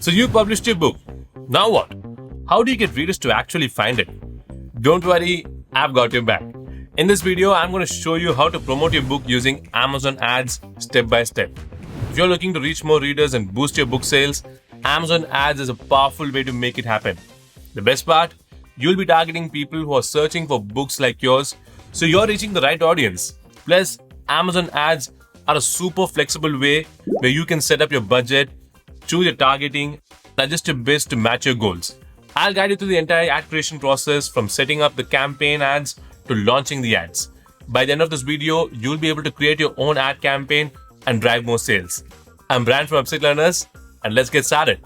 So you published your book. Now what? How do you get readers to actually find it? Don't worry, I've got your back. In this video, I'm going to show you how to promote your book using Amazon ads step by step. If you're looking to reach more readers and boost your book sales, Amazon ads is a powerful way to make it happen. The best part? You'll be targeting people who are searching for books like yours, so you're reaching the right audience. Plus, Amazon ads are a super flexible way where you can set up your budget, choose your targeting, and adjust your bids to match your goals. I'll guide you through the entire ad creation process from setting up the campaign ads to launching the ads. By the end of this video, you'll be able to create your own ad campaign and drive more sales. I'm Brian from Upside Learners, and let's get started.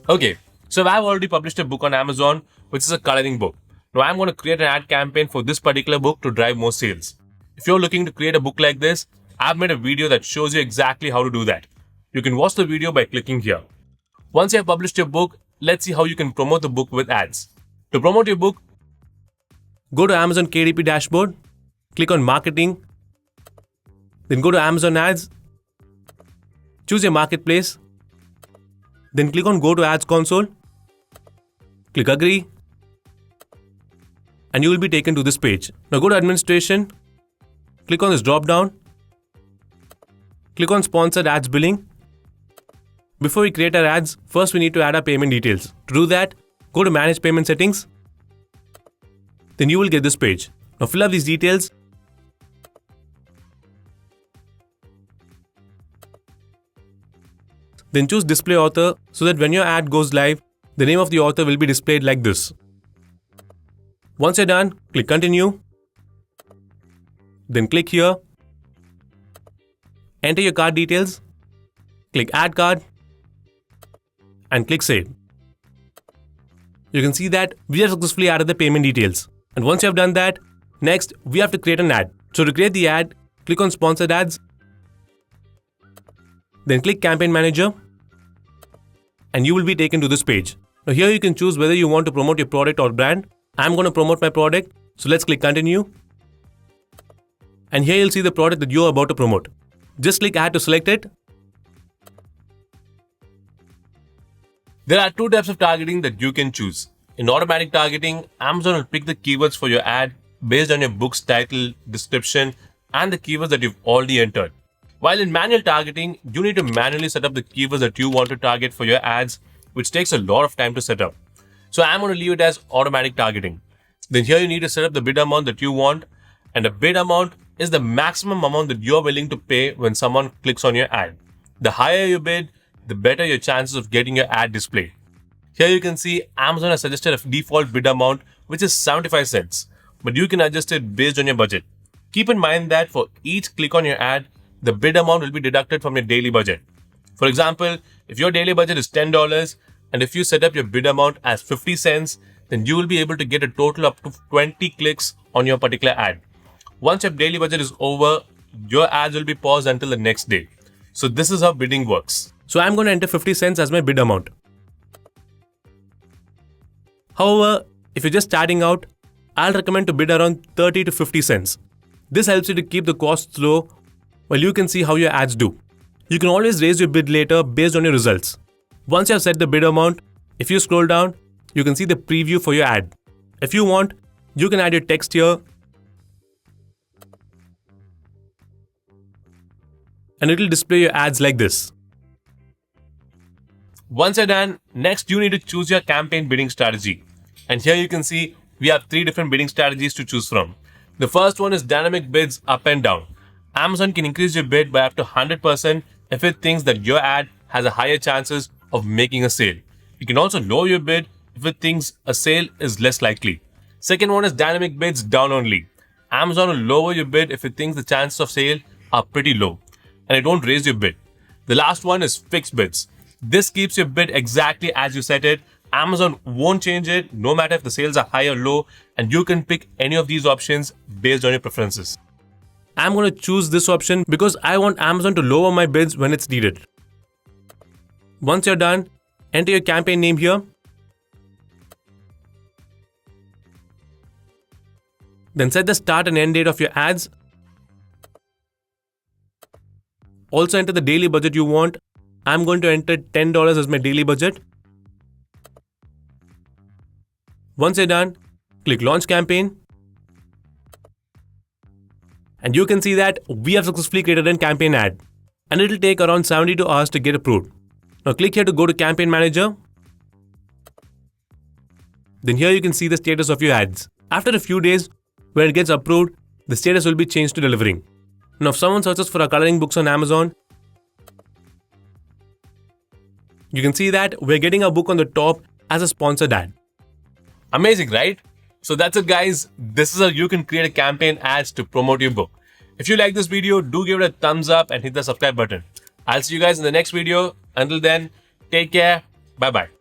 Okay, so I've already published a book on Amazon, which is a coloring book. Now I'm going to create an ad campaign for this particular book to drive more sales. If you're looking to create a book like this, I've made a video that shows you exactly how to do that. You can watch the video by clicking here. Once you have published your book, let's see how you can promote the book with ads. To promote your book, go to Amazon KDP dashboard, click on marketing, then go to Amazon ads, choose your marketplace, then click on go to ads console, click agree, and you will be taken to this page. Now go to administration, click on this drop down, click on sponsored ads billing. Before we create our ads, first we need to add our payment details. To do that, go to manage payment settings. Then you will get this page. Now fill up these details. Then choose display author so that when your ad goes live, the name of the author will be displayed like this. Once you're done, click continue. Then click here. Enter your card details. Click add card. And click save. You can see that we have successfully added the payment details. And once you have done that, next we have to create an ad. So to create the ad, click on sponsored ads. Then click campaign manager. And you will be taken to this page. Now here you can choose whether you want to promote your product or brand. I'm going to promote my product. So let's click continue. And here you'll see the product that you're about to promote. Just click add to select it. There are two types of targeting that you can choose. In automatic targeting, Amazon will pick the keywords for your ad based on your book's title, description, and the keywords that you've already entered. While in manual targeting, you need to manually set up the keywords that you want to target for your ads, which takes a lot of time to set up. So I'm going to leave it as automatic targeting. Then here you need to set up the bid amount that you want, and the bid amount is the maximum amount that you're willing to pay when someone clicks on your ad. The higher you bid, the better your chances of getting your ad displayed. Here you can see Amazon has suggested a default bid amount which is 75 cents, but you can adjust it based on your budget. Keep in mind that for each click on your ad, the bid amount will be deducted from your daily budget. For example, if your daily budget is $10 and if you set up your bid amount as 50 cents, then you will be able to get a total up to 20 clicks on your particular ad. Once your daily budget is over, your ads will be paused until the next day. So this is how bidding works. So I'm going to enter 50 cents as my bid amount. However, if you're just starting out, I'll recommend to bid around 30 to 50 cents. This helps you to keep the costs low while you can see how your ads do. You can always raise your bid later based on your results. Once you have set the bid amount, if you scroll down, you can see the preview for your ad. If you want, you can add your text here. And it will display your ads like this. Once you're done, next you need to choose your campaign bidding strategy. And here you can see we have 3 different bidding strategies to choose from. The first one is dynamic bids up and down. Amazon can increase your bid by up to 100% if it thinks that your ad has a higher chances of making a sale. You can also lower your bid if it thinks a sale is less likely. Second one is dynamic bids down only. Amazon will lower your bid if it thinks the chances of sale are pretty low, and it won't raise your bid. The last one is fixed bids. This keeps your bid exactly as you set it. Amazon won't change it no matter if the sales are high or low, and you can pick any of these options based on your preferences. I'm going to choose this option because I want Amazon to lower my bids when it's needed. Once you're done, enter your campaign name here. Then set the start and end date of your ads. Also enter the daily budget you want. I'm going to enter $10 as my daily budget. Once you're done, click launch campaign. And you can see that we have successfully created a campaign ad. And it will take around 72 hours to get approved. Now click here to go to campaign manager. Then here you can see the status of your ads. After a few days, when it gets approved, the status will be changed to delivering. Now if someone searches for our coloring books on Amazon, you can see that we're getting a book on the top as a sponsored ad. Amazing, right? So that's it, guys. This is how you can create a campaign ads to promote your book. If you like this video, do give it a thumbs up and hit the subscribe button. I'll see you guys in the next video. Until then, take care. Bye-bye.